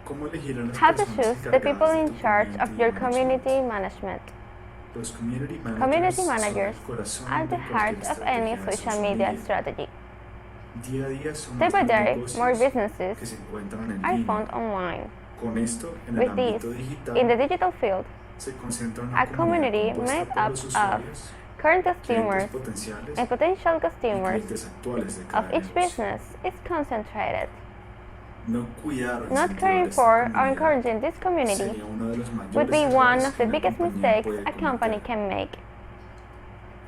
¿Cómo elegir a las How to personas choose the people encargadas de in tu charge of your community community management. Los community Community managers managers son el corazón are the de heart cualquier of any estrategia de social media strategy. Día a día son Day by más day, negocios more businesses que se encuentran en are línea. found online. Con esto, en el With this, ámbito digital, in the digital field, se concentra a una community comunidad made compuesta por up los of usuarios, current clientes customers potenciales and potential y customers clientes actuales de of cada each negocio. business is concentrated. No cuidar o Not incentivar caring esta for or comunidad encouraging this community sería uno de los would mayores be one errores of que the una biggest compañía mistakes puede a company cometer. can make.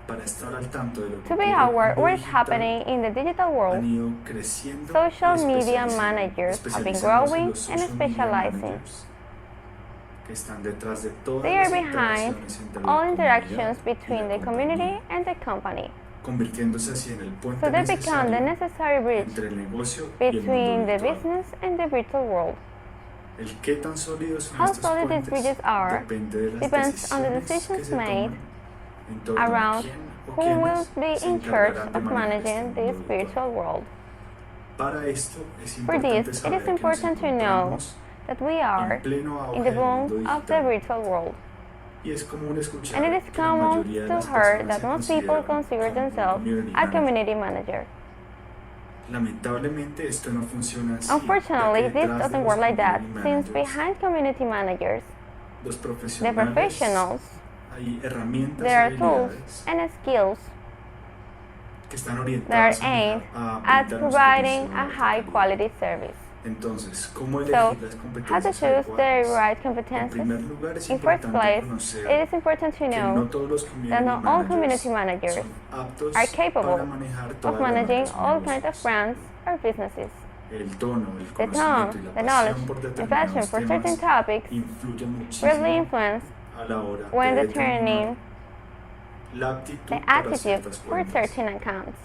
Para estar al tanto de lo que To be ocurre en aware lo what is digital, happening in the digital world, han ido creciendo social y media especializando- managers have been especializándose growing los and social media specializing. managers, que están detrás de todas They are las behind interacciones entre la all comunidad interactions y between la the community compañía, and the company. convirtiéndose así en el puente So they become the necesario necessary bridge entre el negocio y el between mundo the virtual. business and the virtual world. El qué tan sólidos son How estos solid these puentes bridges are depende de las depends on the decisiones que decisions se made toman en torno a around quién o who will quiénes be se in charge encargarán de of manejar managing este this mundo virtual. virtual world. Para esto es For importante this, it saber is que nos important to know encontramos that we en are pleno auge in the del mundo boom of the digital. virtual world. Y es común escuchar And it is que la common mayoría de to las hear personas that se most people consideran consider como un themselves community a manager. community manager. Lamentablemente esto no funciona así, Unfortunately, ya que this detrás de doesn't los work like that, community since managers, behind community managers, los the profesionales, professionals, hay herramientas y there are tools habilidades and skills que están that are orientadas aimed a at brindar un providing servicio de a alta high calidad. quality service. Entonces, ¿cómo So, elegir las how to competencias choose the adecuadas? right En primer competences? lugar, es In first importante place, conocer it is important to que no know todos los that community not all managers community managers son aptos are capable para manejar of todas las managing marcas o all kinds of negocios. brands or businesses. El tono, el The conocimiento tone, y la the knowledge, pasión por and passion determinados for certain temas topics influyen greatly muchísimo influence a la hora when de determining la aptitud the para attitude ciertas for cuentas, certain accounts,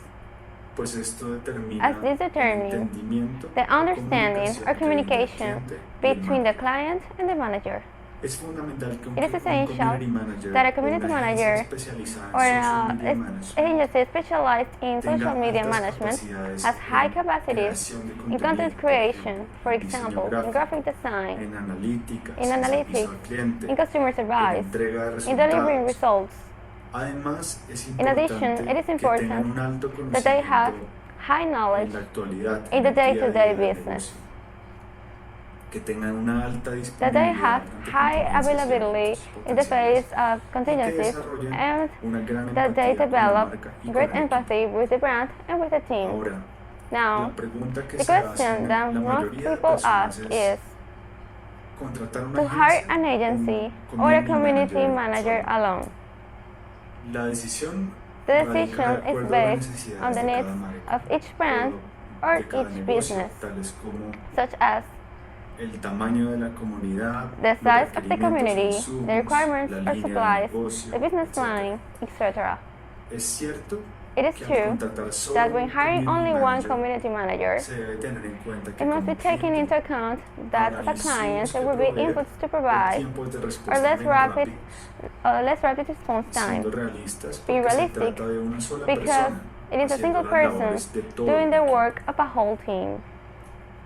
pues esto determina as this el determines entendimiento the o understanding or entre el communication cliente y el between the manager. client and the manager. Es fundamental que It is un essential community manager that a o community una agencia manager especializada en or social media an management agency specialized in tenga social media altas management capacidades has high en capacities creación de in contenido, content por creation, ejemplo, for en diseño example, in gráfico, graphic design, en analítica, in en servicio analytics, al cliente, in customer en service, entrega de in delivering resultados. results. Además, es In addition, it is importante que tengan important un alto that they have conocimiento high knowledge en la actualidad, in the el día a día day-to-day del business, negocio, que tengan una alta that they disponibilidad have ante high contingencias y availability eventos in the face potenciales, of y que contingencies, desarrollen and una gran that they empatía con la develop marca y con great el equipo. empathy with the brand and with the team. Ahora, la Now, pregunta que the se hacen question la that most mayoría de people personas ask es is contratar una to hire agencia an o agency un or a community manager solo. alone. La decisión The radica de decision is acuerdo a las based necesidades on the de needs cada marca of each brand o or de cada each negocio, business, tales como such as el tamaño de la comunidad, the los size of the requerimientos e community, insumos, the requirements la or línea de supplies, negocio, the business etc. line, etc. Es cierto It is que al true contratar solo that when un hiring community only one manager, community manager, se debe tener en cuenta que it must como be taken cliente into account that as habrá a client insumos there que will be proveer inputs to o provide tiempos de or respuesta less menos rapid, rápidos. less rapid response time. Siendo realistas, Be porque se realistic trata de una sola because persona it is a haciendo single las person labores de todo doing el the equipo. work of a whole team.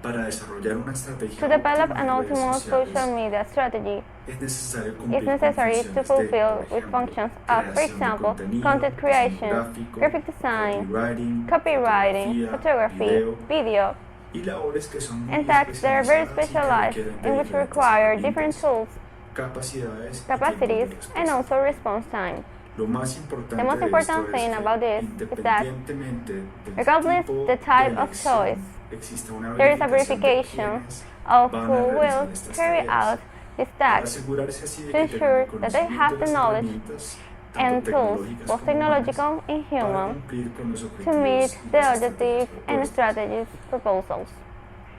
Para desarrollar una estrategia To develop óptima an de redes optimal sociales, social media strategy, es necesario it's cumplir con necessary to funciones de, fulfill por with ejemplo, functions of, for creación de example, contenido, content diseño creation, gráfico, graphic design, copywriting, copywriting, fotografía, photography, video, y labores que son muy and tasks that are very especializadas y que specialized requieren de and which diferentes require different herramientas, tools, capacidades y capacities, tiempos de and respuesta. also response time. Lo más importante The most de important esto thing es about que, this is that independientemente del regardless tipo the type de of choice, elección, existe una there is a verificación de verification quiénes of van who a will realizar estas carry tareas, out these para tasks asegurarse así de to que ensure tengan that they have conocimiento the de las knowledge herramientas, and tanto tools, tecnológicas both como technological humanas, and para human, cumplir con los to objetivos meet y the las objectives estrategias and propuestas. strategies proposals.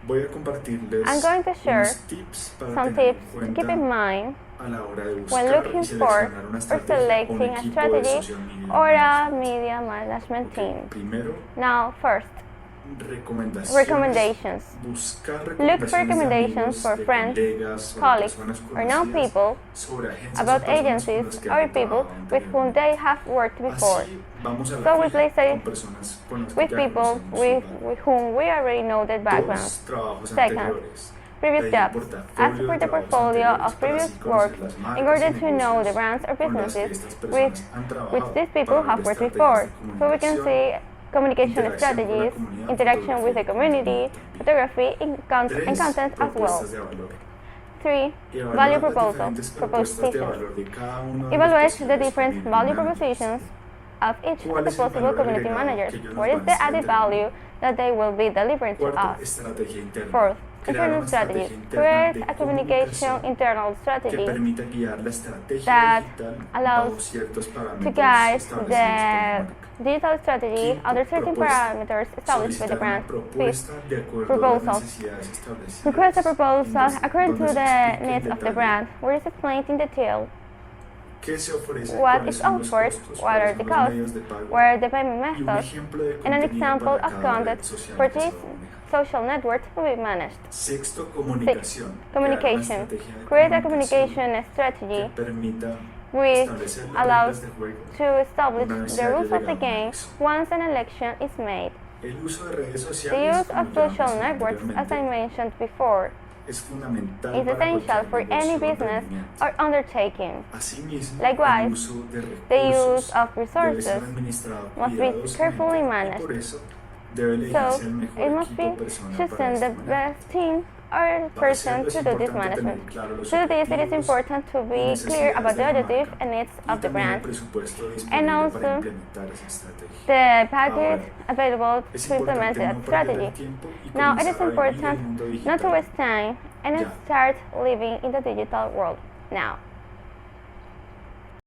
Voy a compartirles I'm going to share unos tips para some tener tips en to keep cuenta in mind a la hora de when buscar looking y for seleccionar una or estrategia o un selecting a equipo de strategy social media or a management. media management Ok, team. primero, Now, first, recomendaciones. recommendations. Buscar Look for recomendaciones de recommendations amigos, for de friends, colegas o de colleagues, personas or known conocidas people sobre agencias o about personas con agencies las que or han people trabajado with whom they anteriormente. have worked before. Así vamos a la So we fija place con it personas con las que with ya people conocemos su with trabajo. whom we already know their backgrounds. Dos, trabajos Second, anteriores. previous pedir jobs, portafolio ask de for the trabajos portfolio anteriores of para previous así conocer work las in marcas order y to know the negocios brands or con las que businesses estas with personas han which trabajado these people para have ver worked estrategias before, de so we can comunicación, see communication interacción con la strategies, comunidad, interaction with the community, photography, and Tres, content as well. propuestas de valor. 3. Evaluar Value las proposal, diferentes propuestas de propositions. valor de cada uno de los Evaluate the posibles different community value managers. propositions of each of ¿Cuál the es el possible valor community agregado managers. que ellos nos What is van a the estar added entregando? value that they will be delivering to Cuarto, us? estrategia interna. Fourth, Crear internal una strategies. estrategia interna Create de a communication comunicación internal que strategy permita guiar la estrategia that digital allows bajo ciertos to parámetros guide establecidos por the la marca. digital strategy Quinto, under certain propuesta. parameters established by the Solicitar una brand. Fifth, propuesta de acuerdo a las proposal. necesidades establecidas. Request a proposal en according to donde se the explique en needs of the detalle brand, where is explained in detail qué se ofrece, what cuáles is son los offered, costos, what are cuáles the son los costs, medios de pago what are the payment y un methods, ejemplo de and an contenido example para of cada red content social for que se this va a manejar. social network to be managed. Sexto, Six, comunicación. Crear una communication. estrategia de Create a comunicación communication strategy que permita which establecer las allows reglas de juego. to establish Una vez the haya rules of the llegado una game elección. once an election is made. El uso de redes The sociales, use como of ya social mencioné networks, as I anteriormente, mentioned before, es fundamental is para essential cualquier for any negocio o business emprendimiento. or undertaking. Asimismo, Likewise, el uso de the recursos use of debe ser resources administrado must be carefully cuidadosamente y managed. por eso debe So, elegirse el it mejor must equipo be personal para choosing esta the manera. best team or Para person hacerlo es to do this importante tener management. claro los To do this, it is objetivos important to y be clear necesidades about the de la objective marca and needs y of the también el brand, presupuesto and disponible also para implementar esa estrategia. the package Ahora, available es to implement importante that no perder strategy. el tiempo y Now, it comenzar is a vivir el important mundo not to digital waste time and ya. start living in the digital world now.